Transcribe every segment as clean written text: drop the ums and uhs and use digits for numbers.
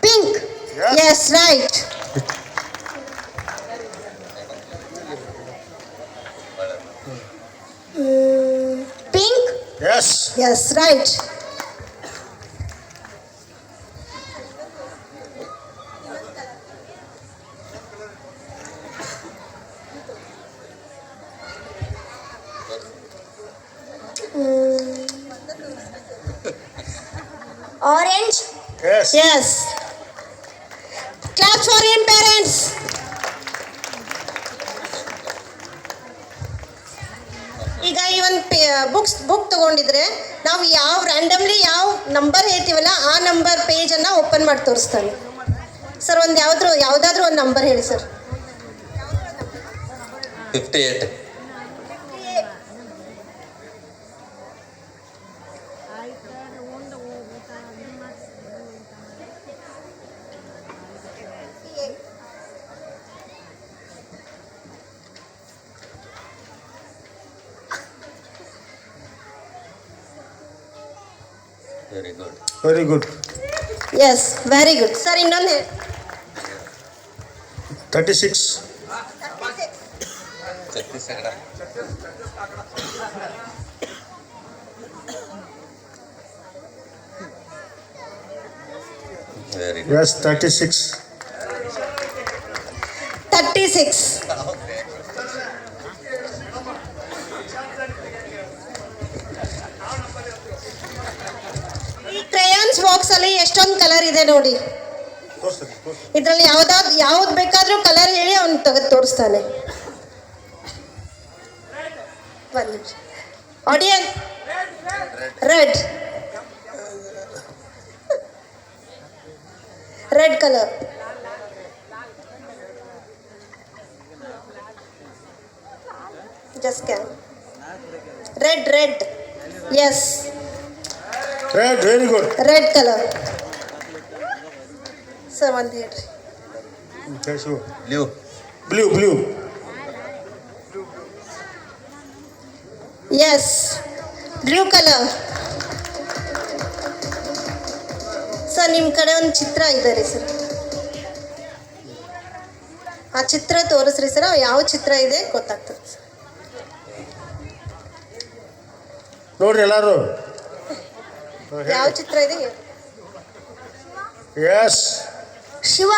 Pink. Yes, right. Pink. Yes. Yes, right. Orange. Yes. Yes. Claps for him, parents. ಈಗ ಈ ಒಂದು book ತಗೊಂಡಿದ್ರೆ ನಾವು ಯಾವ ರ್ಯಾಂಡಮ್ಲಿ ಯಾವ ನಂಬರ್ ಹೇಳ್ತೀವಲ್ಲ ಆ ನಂಬರ್ ಪೇಜನ್ನು ಓಪನ್ ಮಾಡಿ ತೋರಿಸ್ತಾನೆ. ಸರ್ ಒಂದು ಯಾವುದಾದ್ರೂ ಒಂದು ನಂಬರ್ ಹೇಳಿ sir. 58. Very good. Very good. Yes very good sir. ಇನ್ನೊಂದು 36. 36. Very good. Yes, 36. 36. ಈ ಕ್ರೇಯಾನ್ಸ್ ಬಾಕ್ಸ್ ಅಲ್ಲಿ ಎಷ್ಟೊಂದು ಕಲರ್ ಇದೆ ನೋಡಿ. ಇದರಲ್ಲಿ ಯಾವ್ದು ಬೇಕಾದ್ರೂ ಕಲರ್ ಹೇಳಿ ಅವ್ನು ತೆಗೆದು ತೋರಿಸ್ತಾನೆ. Audience red. Red colour. Just can. Red. Yes. Red, very good. Red colour. Sir ಒಂದು ಹೇಳ್ರಿ. Blue. Yes blue colour. Sir ನಿಮ್ಮ ಕಡೆ ಒಂದು ಚಿತ್ರ ಇದೆ ರೀ ಸರ್. ಆ ಚಿತ್ರ ತೋರಿಸ್ರಿ ಸರ್. ಯಾವ ಚಿತ್ರ ಇದೆ ಗೊತ್ತಾಗ್ತದೆ ಸರ್. ನೋಡ್ರಿ ಎಲ್ಲಾರು. ಯಾವ ಚಿತ್ರ ಇದೆ ಹೇಳಿ. Yes. Shiva.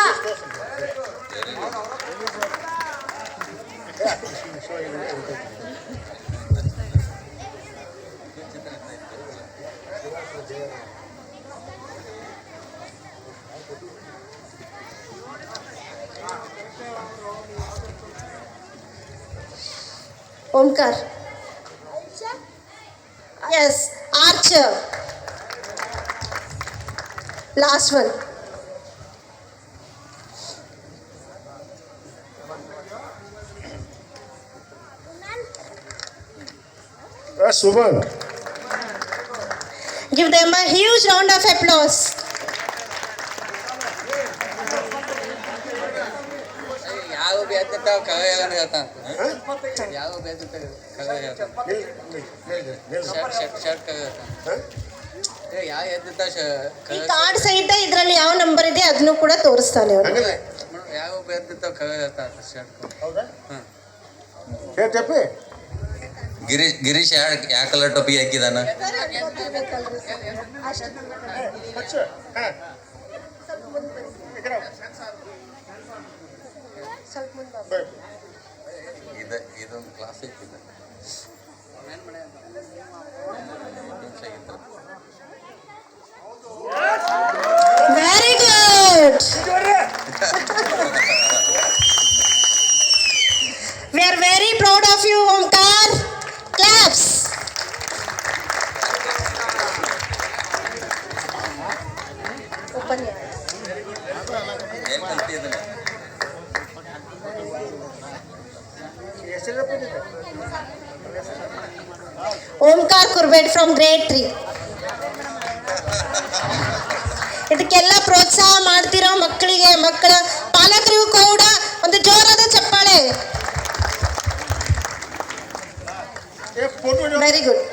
Omkara. Yes archer. Last one. Yes, Suman. Give them a huge round of applause. ಯಾವ ಬೇತಿರ್ತಾವ ಕಗ ಹೇಳ್ತಾನ. ಯಾವ ಬೇತಿರ್ತಾವ ಕಗ ಹೇಳ್ತಾನ. ಶರ್ಟ್ ಕಗ ಹೇಳ್ತಾನ. ಯಾವ ಎದ್ದಿರ್ತಾವ ಈ ಕಾರ್ಡ್ ಸಹಿತ ಇದರಲ್ಲಿ ಯಾವ ನಂಬರ್ ಇದೆ ಅದನ್ನು ಕೂಡ ತೋರಿಸ್ತಾನೆ ಅವನು. ಯಾವ ಬೇತಿರ್ತಾವ ಕಗ ಹೇಳ್ತಾನ ಶರ್ಟ್. ಹೌದಾ? ಹೇಳ್ತಪ್ಪಿ. ಗಿರೀಶ್ ಯಾವ ಕಲರ್ ಟೊಪ್ಪಿ ಹಾಕಿದಾನ? ಇದೊಂದು ಕ್ಲಾಸ್ ಐತಿ. Very good. We are very proud of you, Omkar. Claps. Open your eyes. ಏನ್ ಕಲ್ತಿದ್ದಾನೆ? Omkar Kurbet from grade 3. ಇದಕ್ಕೆಲ್ಲ ಪ್ರೋತ್ಸಾಹ ಮಾಡ್ತಿರೋ ಮಕ್ಕಳ ಪಾಲಕರಿಗೂ ಕೂಡ ಒಂದು ಜೋರಾದ ಚಪ್ಪಾಳೆ. Very good.